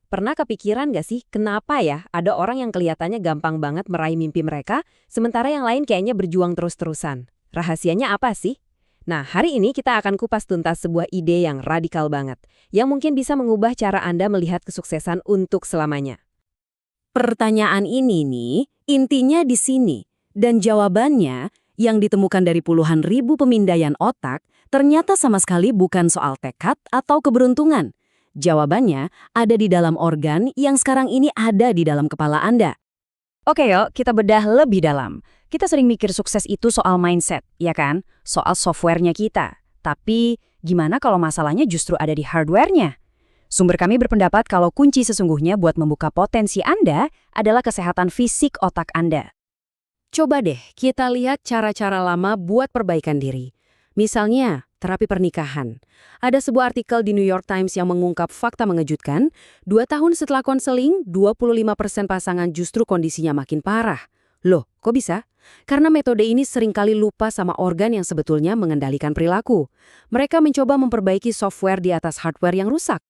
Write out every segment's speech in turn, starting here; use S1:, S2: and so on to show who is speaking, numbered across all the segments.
S1: Pernah kepikiran gak sih kenapa ya ada orang yang kelihatannya gampang banget meraih mimpi mereka, sementara yang lain kayaknya berjuang terus-terusan? Rahasianya apa sih? Nah, hari ini kita akan kupas tuntas sebuah ide yang radikal banget, yang mungkin bisa mengubah cara Anda melihat kesuksesan untuk selamanya.
S2: Pertanyaan ini nih, intinya di sini. Dan jawabannya yang ditemukan dari puluhan ribu pemindaian otak ternyata sama sekali bukan soal tekad atau keberuntungan. Jawabannya ada di dalam organ yang sekarang ini ada di dalam kepala Anda.
S3: Oke yuk, kita bedah lebih dalam. Kita sering mikir sukses itu soal mindset, ya kan? Soal softwarenya kita. Tapi, gimana kalau masalahnya justru ada di hardwarenya? Sumber kami berpendapat kalau kunci sesungguhnya buat membuka potensi Anda adalah kesehatan fisik otak Anda.
S2: Coba deh kita lihat cara-cara lama buat perbaikan diri. Misalnya, terapi pernikahan. Ada sebuah artikel di New York Times yang mengungkap fakta mengejutkan, 2 tahun setelah konseling, 25% pasangan justru kondisinya makin parah. Loh, kok bisa? Karena metode ini seringkali lupa sama organ yang sebetulnya mengendalikan perilaku. Mereka mencoba memperbaiki software di atas hardware yang rusak.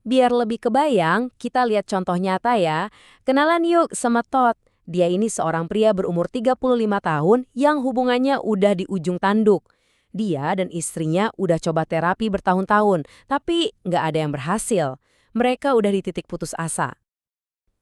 S1: Biar lebih kebayang, kita lihat contoh nyata ya. Kenalan yuk sama Todd. Dia ini seorang pria berumur 35 tahun yang hubungannya udah di ujung tanduk. Dia dan istrinya udah coba terapi bertahun-tahun, tapi nggak ada yang berhasil. Mereka udah di titik putus asa.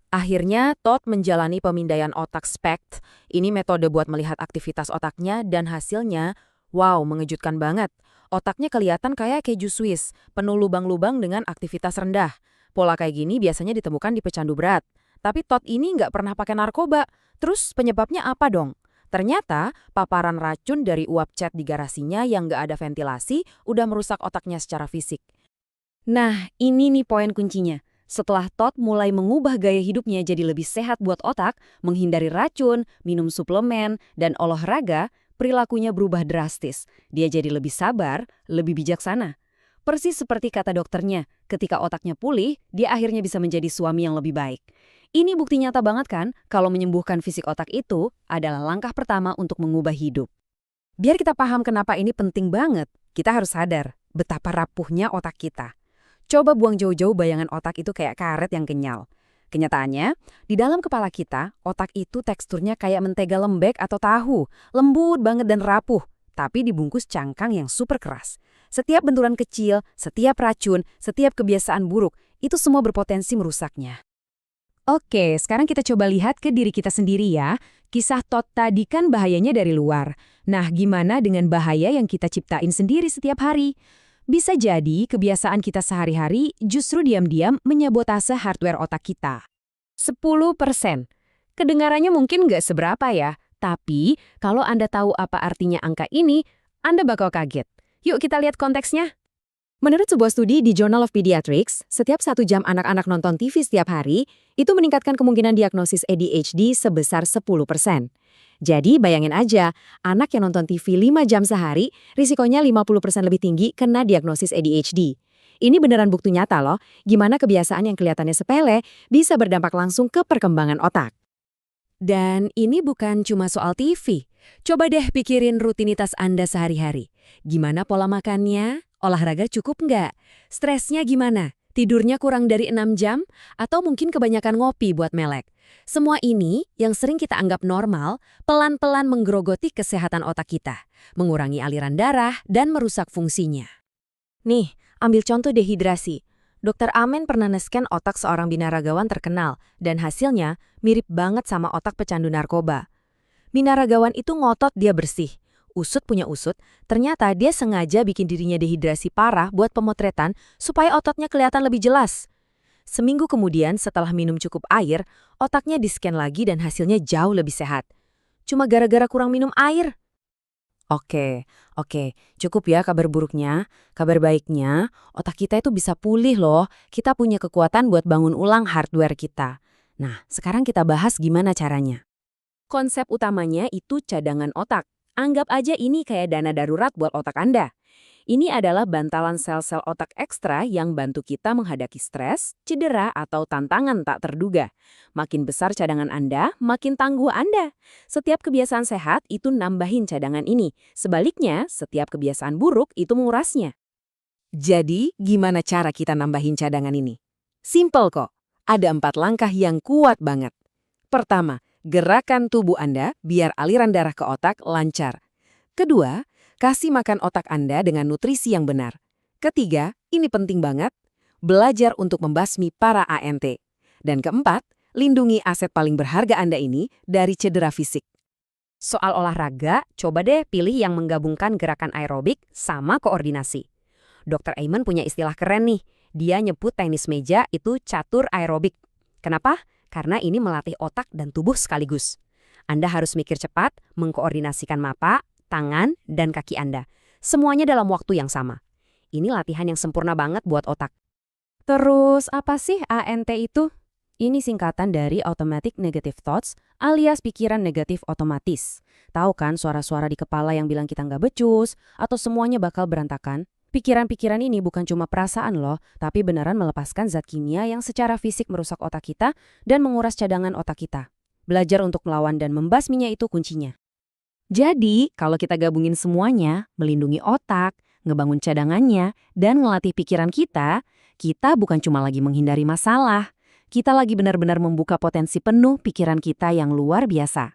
S1: Akhirnya, Todd menjalani pemindaian otak SPECT. Ini metode buat melihat aktivitas otaknya dan hasilnya, wow, mengejutkan banget. Otaknya kelihatan kayak keju Swiss, penuh lubang-lubang dengan aktivitas rendah. Pola kayak gini biasanya ditemukan di pecandu berat. Tapi Todd ini nggak pernah pakai narkoba. Terus penyebabnya apa dong? Ternyata paparan racun dari uap cat di garasinya yang nggak ada ventilasi udah merusak otaknya secara fisik.
S2: Nah, ini nih poin kuncinya. Setelah Todd mulai mengubah gaya hidupnya jadi lebih sehat buat otak, menghindari racun, minum suplemen, dan olahraga, perilakunya berubah drastis. Dia jadi lebih sabar, lebih bijaksana. Persis seperti kata dokternya, ketika otaknya pulih, dia akhirnya bisa menjadi suami yang lebih baik. Ini bukti nyata banget kan kalau menyembuhkan fisik otak itu adalah langkah pertama untuk mengubah hidup.
S1: Biar kita paham kenapa ini penting banget, kita harus sadar betapa rapuhnya otak kita. Coba buang jauh-jauh bayangan otak itu kayak karet yang kenyal. Kenyataannya, di dalam kepala kita, otak itu teksturnya kayak mentega lembek atau tahu, lembut banget dan rapuh, tapi dibungkus cangkang yang super keras. Setiap benturan kecil, setiap racun, setiap kebiasaan buruk, itu semua berpotensi merusaknya. Oke, sekarang kita coba lihat ke diri kita sendiri ya. Kisah Todd tadi kan bahayanya dari luar. Nah, gimana dengan bahaya yang kita ciptain sendiri setiap hari? Bisa jadi kebiasaan kita sehari-hari justru diam-diam menyabotase hardware otak kita. 10%. Kedengarannya mungkin nggak seberapa ya, tapi kalau Anda tahu apa artinya angka ini, Anda bakal kaget. Yuk kita lihat konteksnya. Menurut sebuah studi di Journal of Pediatrics, setiap 1 jam anak-anak nonton TV setiap hari, itu meningkatkan kemungkinan diagnosis ADHD sebesar 10%. Jadi bayangin aja, anak yang nonton TV 5 jam sehari, risikonya 50% lebih tinggi kena diagnosis ADHD. Ini beneran bukti nyata loh, gimana kebiasaan yang kelihatannya sepele bisa berdampak langsung ke perkembangan otak. Dan ini bukan cuma soal TV. Coba deh pikirin rutinitas Anda sehari-hari. Gimana pola makannya? Olahraga cukup nggak? Stresnya gimana? Tidurnya kurang dari 6 jam? Atau mungkin kebanyakan ngopi buat melek? Semua ini yang sering kita anggap normal, pelan-pelan menggerogoti kesehatan otak kita, mengurangi aliran darah, dan merusak fungsinya. Nih, ambil contoh dehidrasi. Dr. Amen pernah nge-scan otak seorang binaragawan terkenal, dan hasilnya mirip banget sama otak pecandu narkoba. Binaragawan itu ngotot dia bersih. Usut punya usut, ternyata dia sengaja bikin dirinya dehidrasi parah buat pemotretan supaya ototnya kelihatan lebih jelas. Seminggu kemudian setelah minum cukup air, otaknya di-scan lagi dan hasilnya jauh lebih sehat. Cuma gara-gara kurang minum air. Oke, cukup ya kabar buruknya. Kabar baiknya, otak kita itu bisa pulih loh. Kita punya kekuatan buat bangun ulang hardware kita. Nah, sekarang kita bahas gimana caranya. Konsep utamanya itu cadangan otak. Anggap aja ini kayak dana darurat buat otak Anda. Ini adalah bantalan sel-sel otak ekstra yang bantu kita menghadapi stres, cedera, atau tantangan tak terduga. Makin besar cadangan Anda, makin tangguh Anda. Setiap kebiasaan sehat itu nambahin cadangan ini. Sebaliknya, setiap kebiasaan buruk itu mengurasnya. Jadi, gimana cara kita nambahin cadangan ini? Simple kok. Ada 4 langkah yang kuat banget. Pertama, gerakan tubuh Anda biar aliran darah ke otak lancar. Kedua, kasih makan otak Anda dengan nutrisi yang benar. Ketiga, ini penting banget, belajar untuk membasmi para ANT. Dan keempat, lindungi aset paling berharga Anda ini dari cedera fisik.
S2: Soal olahraga, coba deh pilih yang menggabungkan gerakan aerobik sama koordinasi. Dr. Amen punya istilah keren nih. Dia nyebut tenis meja itu catur aerobik. Kenapa? Karena ini melatih otak dan tubuh sekaligus. Anda harus mikir cepat, mengkoordinasikan mata, tangan, dan kaki Anda. Semuanya dalam waktu yang sama. Ini latihan yang sempurna banget buat otak.
S3: Terus apa sih ANT itu? Ini singkatan dari Automatic Negative Thoughts alias pikiran negatif otomatis. Tahu kan suara-suara di kepala yang bilang kita nggak becus atau semuanya bakal berantakan? Pikiran-pikiran ini bukan cuma perasaan loh, tapi beneran melepaskan zat kimia yang secara fisik merusak otak kita dan menguras cadangan otak kita. Belajar untuk melawan dan membasminya itu kuncinya. Jadi, kalau kita gabungin semuanya, melindungi otak, ngebangun cadangannya, dan ngelatih pikiran kita bukan cuma lagi menghindari masalah. Kita lagi benar-benar membuka potensi penuh pikiran kita yang luar biasa.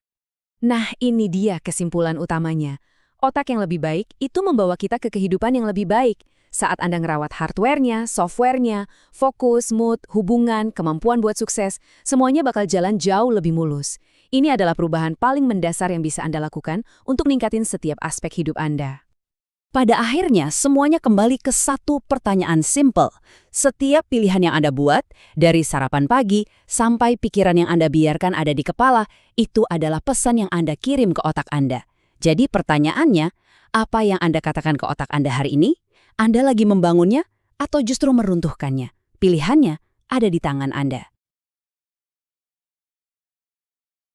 S1: Nah, ini dia kesimpulan utamanya. Otak yang lebih baik itu membawa kita ke kehidupan yang lebih baik. Saat Anda ngerawat hardware-nya, software-nya, fokus, mood, hubungan, kemampuan buat sukses, semuanya bakal jalan jauh lebih mulus. Ini adalah perubahan paling mendasar yang bisa Anda lakukan untuk ningkatin setiap aspek hidup Anda.
S3: Pada akhirnya, semuanya kembali ke satu pertanyaan simple. Setiap pilihan yang Anda buat, dari sarapan pagi sampai pikiran yang Anda biarkan ada di kepala, itu adalah pesan yang Anda kirim ke otak Anda. Jadi pertanyaannya, apa yang Anda katakan ke otak Anda hari ini? Anda lagi membangunnya atau justru meruntuhkannya? Pilihannya ada di tangan Anda.